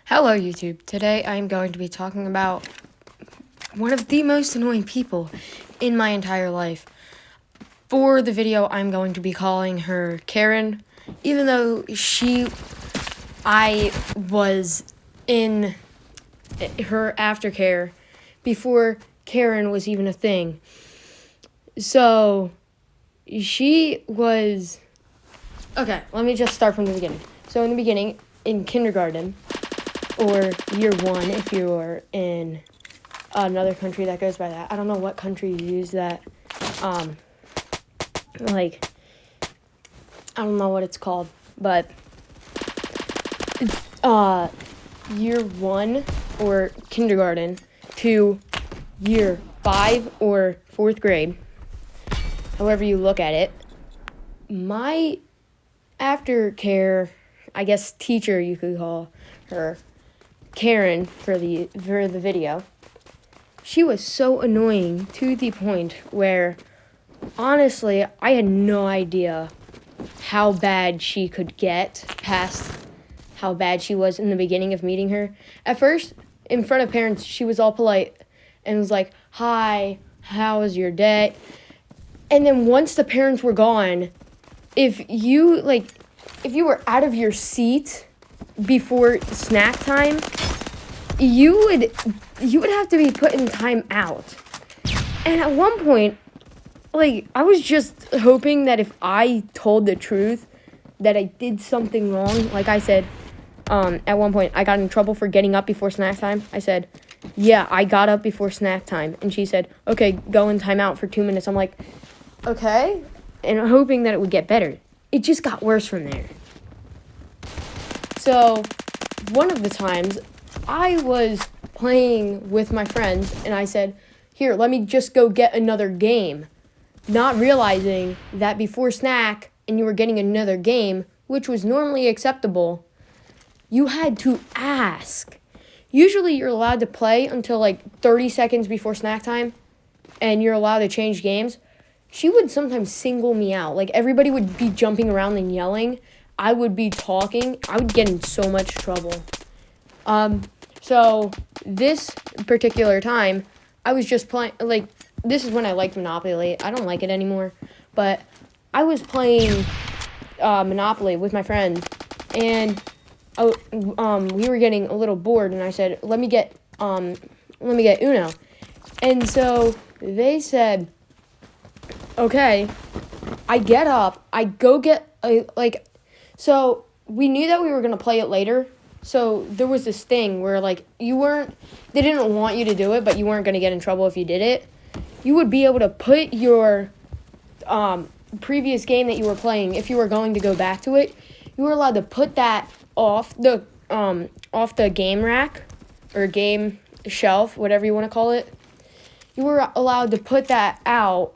Hello YouTube. Today I am going to be talking about one of the most annoying people in my entire life. For the video, I'm going to be calling her Karen, even though I was in her aftercare before Karen was even a thing. So, she was... Okay, let me just start from the beginning. So in the beginning, in kindergarten, or year one if you're in another country that goes by that. I don't know what countries use that. I don't know what it's called, but year one or kindergarten to year 5 or 4th grade, however you look at it, my aftercare, I guess teacher you could call her, Karen, for the video, she was so annoying to the point where, honestly, I had no idea how bad she could get past how bad she was in the beginning of meeting her. At first, in front of parents, she was all polite and was like, "Hi, how was your day?" And then once the parents were gone, if you were out of your seat before snack time, you would have to be put in time out. And at one point, I was just hoping that if I told the truth that I did something wrong, like I said, at one point I got in trouble for getting up before snack time. I said, yeah, I got up before snack time. And she said, okay, go in time out for 2 minutes. I'm like, okay. And hoping that it would get better. It just got worse from there. So, one of the times, I was playing with my friends, and I said, here, let me just go get another game. Not realizing that before snack, and you were getting another game, which was normally acceptable, you had to ask. Usually, you're allowed to play until 30 seconds before snack time, and you're allowed to change games. She would sometimes single me out. Everybody would be jumping around and yelling. I would be talking. I would get in so much trouble. So this particular time, I was just playing, this is when I liked Monopoly. I don't like it anymore, but I was playing Monopoly with my friends, and we were getting a little bored, and I said, let me get Uno. And so they said, okay. I get up, I go get, so we knew that we were going to play it later. So there was this thing where, they didn't want you to do it, but you weren't going to get in trouble if you did it. You would be able to put your previous game that you were playing, if you were going to go back to it, you were allowed to put that off the game rack or game shelf, whatever you want to call it. You were allowed to put that out,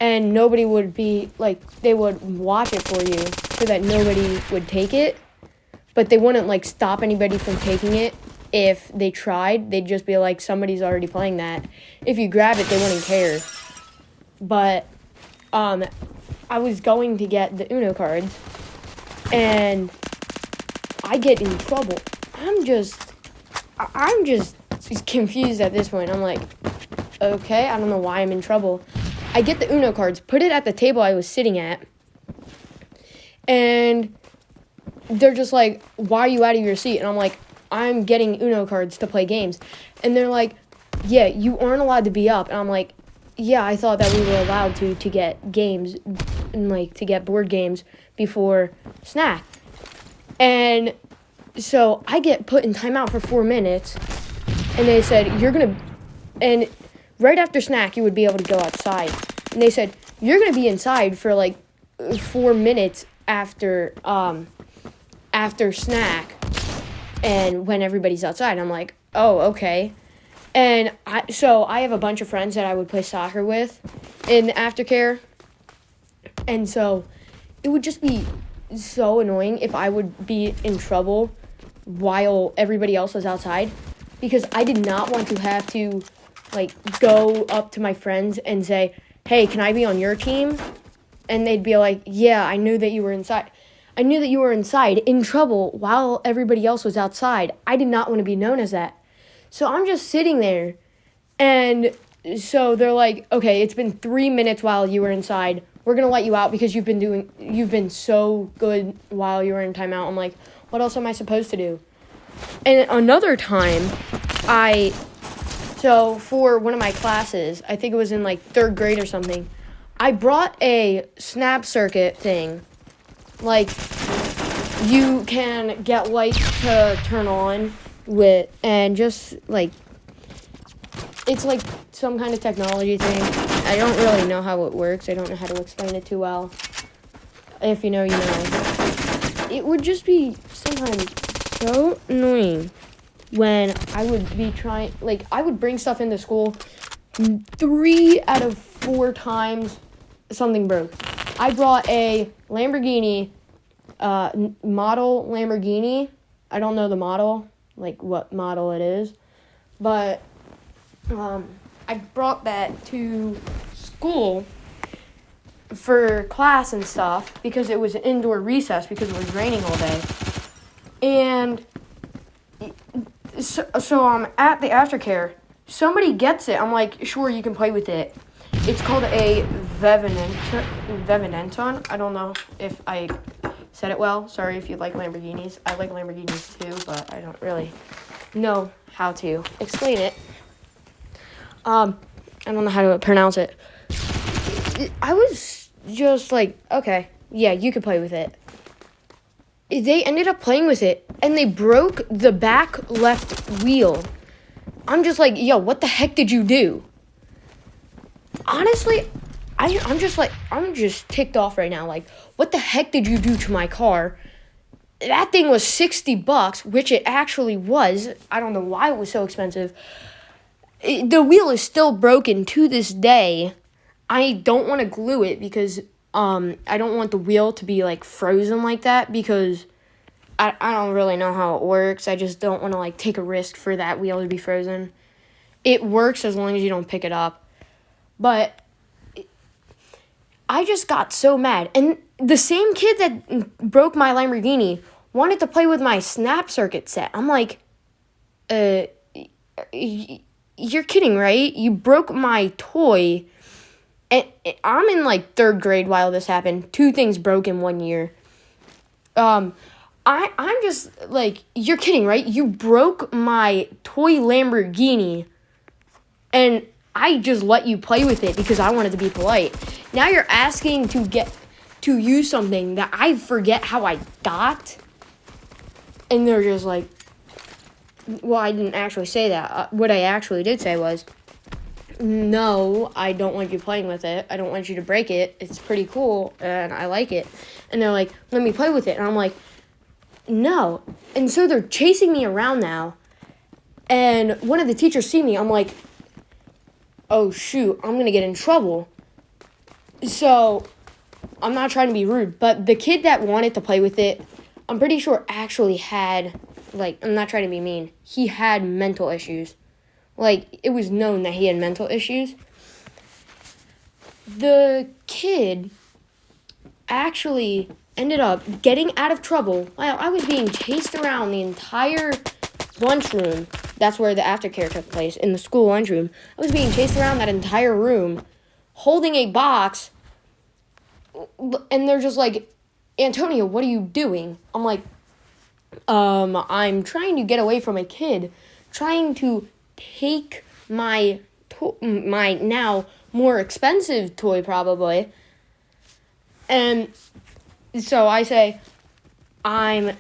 and nobody would be, they would watch it for you so that nobody would take it. But they wouldn't, stop anybody from taking it if they tried. They'd just be like, somebody's already playing that. If you grab it, they wouldn't care. But I was going to get the Uno cards, and I get in trouble. I'm just confused at this point. I'm like, okay, I don't know why I'm in trouble. I get the Uno cards, put it at the table I was sitting at, and they're just like, why are you out of your seat? And I'm like, I'm getting Uno cards to play games. And they're like, yeah, you aren't allowed to be up. And I'm like, yeah, I thought that we were allowed to get games, and to get board games before snack. And so I get put in timeout for 4 minutes, and they said, and right after snack, you would be able to go outside. And they said, you're going to be inside for 4 minutes after snack, and when everybody's outside. I'm like, oh, okay. And I have a bunch of friends that I would play soccer with in aftercare. And so it would just be so annoying if I would be in trouble while everybody else was outside, because I did not want to have to go up to my friends and say, hey, can I be on your team? And they'd be like, yeah, I knew that you were inside. I knew that you were inside in trouble while everybody else was outside. I did not want to be known as that. So I'm just sitting there, and so they're like, okay, it's been 3 minutes while you were inside. We're going to let you out because you've been so good while you were in timeout. I'm like, what else am I supposed to do? And another time, so for one of my classes, I think it was in like 3rd grade or something, I brought a snap circuit thing. Like, you can get lights to turn on with, and just like, it's like some kind of technology thing. I don't really know how it works. I don't know how to explain it too well. If you know, you know. It would just be sometimes so annoying when I would be trying, like, I would bring stuff into school. 3 out of 4 times something broke. I brought a Lamborghini, model Lamborghini. I don't know the model, like what model it is, but I brought that to school for class and stuff because it was an indoor recess because it was raining all day. And so I'm at the aftercare. Somebody gets it. I'm like, sure, you can play with it. It's called a Vevenenton. I don't know if I said it well. Sorry if you like Lamborghinis. I like Lamborghinis too, but I don't really know how to explain it. I don't know how to pronounce it. I was just like, okay, yeah, you could play with it. They ended up playing with it, and they broke the back left wheel. I'm just like, yo, what the heck did you do? Honestly, I'm just ticked off right now. Like, what the heck did you do to my car? That thing was $60, which it actually was. I don't know why it was so expensive. The wheel is still broken to this day. I don't want to glue it because I don't want the wheel to be like frozen like that because I don't really know how it works. I just don't want to like take a risk for that wheel to be frozen. It works as long as you don't pick it up. But I just got so mad. And the same kid that broke my Lamborghini wanted to play with my snap circuit set. I'm like, you're kidding, right? You broke my toy. And I'm in like 3rd grade while this happened. 2 things broke in 1 year. I'm just like, you're kidding, right? You broke my toy Lamborghini, and I just let you play with it because I wanted to be polite. Now you're asking to use something that I forget how I got, and they're just like, well, I didn't actually say that. What I actually did say was, no, I don't want you playing with it. I don't want you to break it. It's pretty cool, and I like it. And they're like, let me play with it. And I'm like, no. And so they're chasing me around now. And one of the teachers see me. I'm like, oh, shoot, I'm going to get in trouble. So I'm not trying to be rude, but the kid that wanted to play with it, I'm pretty sure actually had, like, I'm not trying to be mean. He had mental issues. Like, it was known that he had mental issues. The kid actually ended up getting out of trouble while I was being chased around the entire lunchroom. That's where the aftercare took place, in the school lunchroom. I was being chased around that entire room, holding a box, and they're just like, Antonio, what are you doing? I'm like, I'm trying to get away from a kid, trying to take my now more expensive toy probably. And so I say, I'm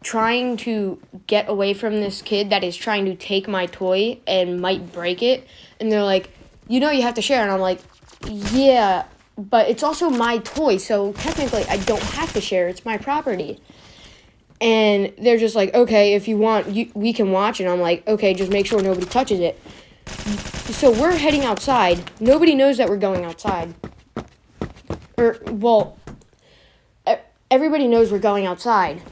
trying to get away from this kid that is trying to take my toy and might break it. And they're like, you know you have to share. And I'm like, yeah, but it's also my toy, so technically I don't have to share. It's my property. And they're just like, okay, if you want, we can watch it. And I'm like, okay, just make sure nobody touches it. So we're heading outside. Nobody knows that we're going outside. Well, everybody knows we're going outside.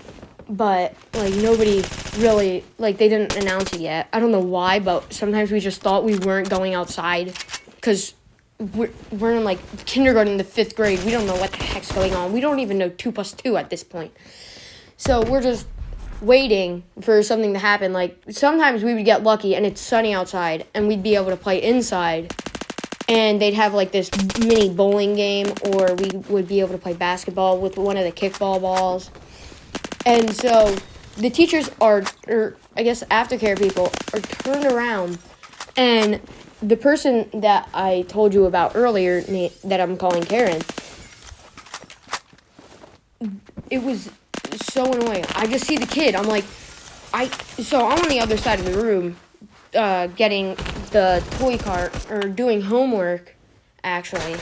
But, like, nobody really, like, they didn't announce it yet. I don't know why, but sometimes we just thought we weren't going outside. Because we're in like kindergarten to 5th grade. We don't know what the heck's going on. We don't even know 2 plus 2 at this point. So we're just waiting for something to happen. Like, sometimes we would get lucky and it's sunny outside and we'd be able to play inside, and they'd have like this mini bowling game, or we would be able to play basketball with one of the kickball balls. And so the teachers or I guess aftercare people are turned around, and the person that I told you about earlier, that I'm calling Karen, it was so annoying. I just see the kid. I'm like, so I'm on the other side of the room, getting the toy cart, or doing homework, actually.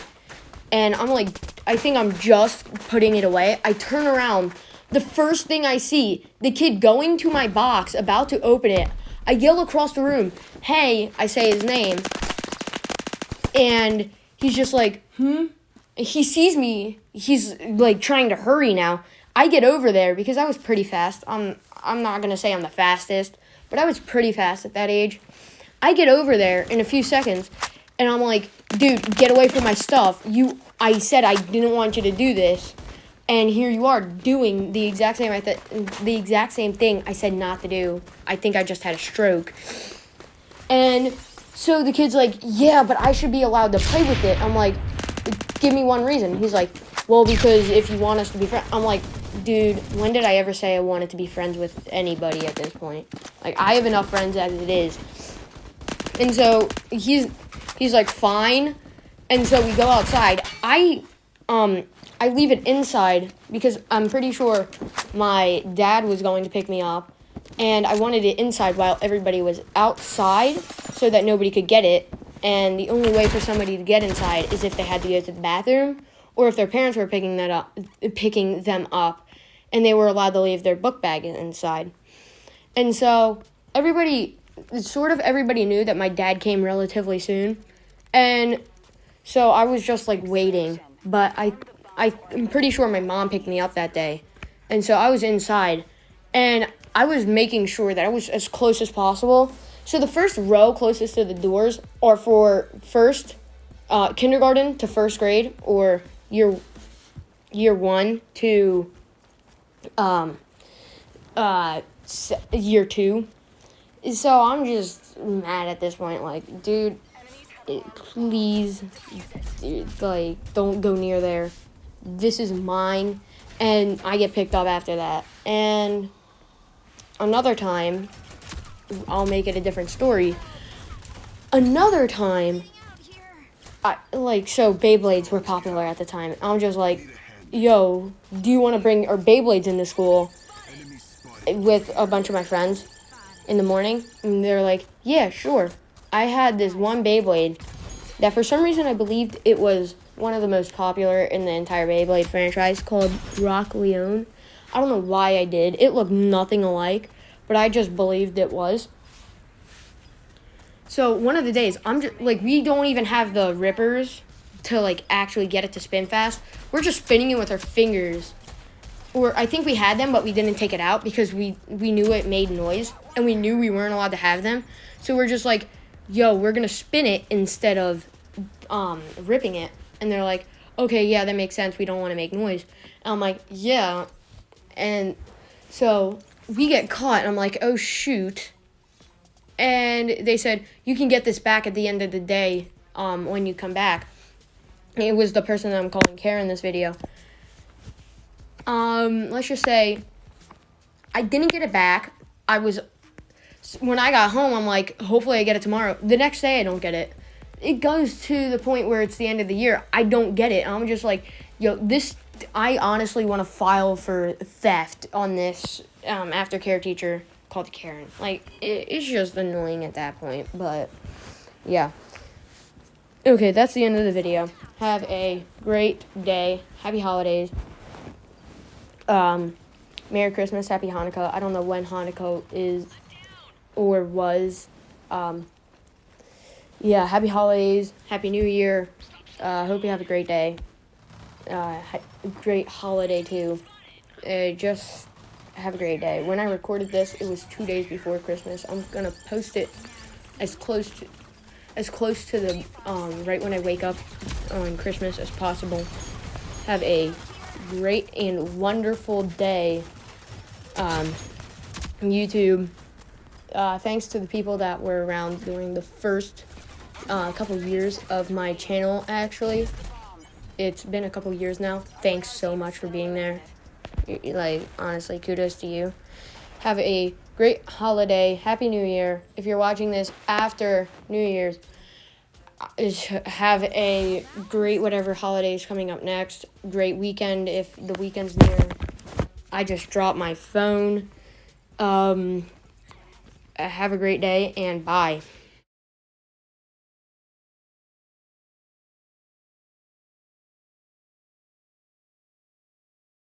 And I'm like, I think I'm just putting it away. I turn around. The first thing I see, the kid going to my box, about to open it. I yell across the room, "Hey," I say his name. And he's just like, He sees me. He's like trying to hurry now. I get over there because I was pretty fast. I'm not going to say I'm the fastest, but I was pretty fast at that age. I get over there in a few seconds, and I'm like, "Dude, get away from my stuff. I said I didn't want you to do this, and here you are doing the exact same thing I said not to do. I think I just had a stroke." And so the kid's like, "Yeah, but I should be allowed to play with it." I'm like, "Give me one reason." He's like, "Well, because if you want us to be friends." I'm like, "Dude, when did I ever say I wanted to be friends with anybody at this point? Like, I have enough friends as it is." And so he's like, "Fine." And so we go outside. I leave it inside because I'm pretty sure my dad was going to pick me up, and I wanted it inside while everybody was outside so that nobody could get it. And the only way for somebody to get inside is if they had to go to the bathroom, or if their parents were picking them up, and they were allowed to leave their book bag inside. And so everybody knew that my dad came relatively soon, and so I was just like waiting. But I'm pretty sure my mom picked me up that day, and so I was inside, and I was making sure that I was as close as possible. So the first row closest to the doors are for kindergarten to 1st grade, or year 1 to year 2. So I'm just mad at this point. Like, dude, please, like, don't go near there. This is mine. And I get picked up after that. And another time, I'll make it a different story. Another time, so Beyblades were popular at the time. I'm just like, "Yo, do you want to bring our Beyblades into school?" With a bunch of my friends in the morning. And they're like, "Yeah, sure." I had this one Beyblade that for some reason I believed it was one of the most popular in the entire Beyblade franchise, called Rock Leone. I don't know why I did. It looked nothing alike, but I just believed it was. So one of the days, I'm just like, we don't even have the rippers to like actually get it to spin fast. We're just spinning it with our fingers. Or I think we had them, but we didn't take it out because we knew it made noise, and we knew we weren't allowed to have them. So we're just like, "Yo, we're going to spin it instead of ripping it." And they're like, "Okay, yeah, that makes sense. We don't want to make noise." And I'm like, "Yeah." And so we get caught, and I'm like, "Oh, shoot." And they said, "You can get this back at the end of the day when you come back." It was the person that I'm calling Karen in this video. Let's just say I didn't get it back. When I got home, I'm like, hopefully I get it tomorrow. The next day, I don't get it. It goes to the point where it's the end of the year. I don't get it. I'm just like, "Yo, I honestly want to file for theft on this aftercare teacher called Karen." Like, it's just annoying at that point, but yeah. Okay, that's the end of the video. Have a great day. Happy holidays. Merry Christmas, Happy Hanukkah. I don't know when Hanukkah is or was. Yeah, happy holidays, Happy New Year. Hope you have a great day. Great holiday too. Just have a great day. When I recorded this, it was 2 days before Christmas. I'm gonna post it as close to as close to the right when I wake up on Christmas as possible. Have a great and wonderful day. YouTube. Thanks to the people that were around during the first couple years of my channel, actually. It's been a couple years now. Thanks so much for being there. Like, honestly, kudos to you. Have a great holiday. Happy New Year. If you're watching this after New Year's, have a great whatever holidays coming up next. Great weekend if the weekend's near. I just dropped my phone. Have a great day and bye.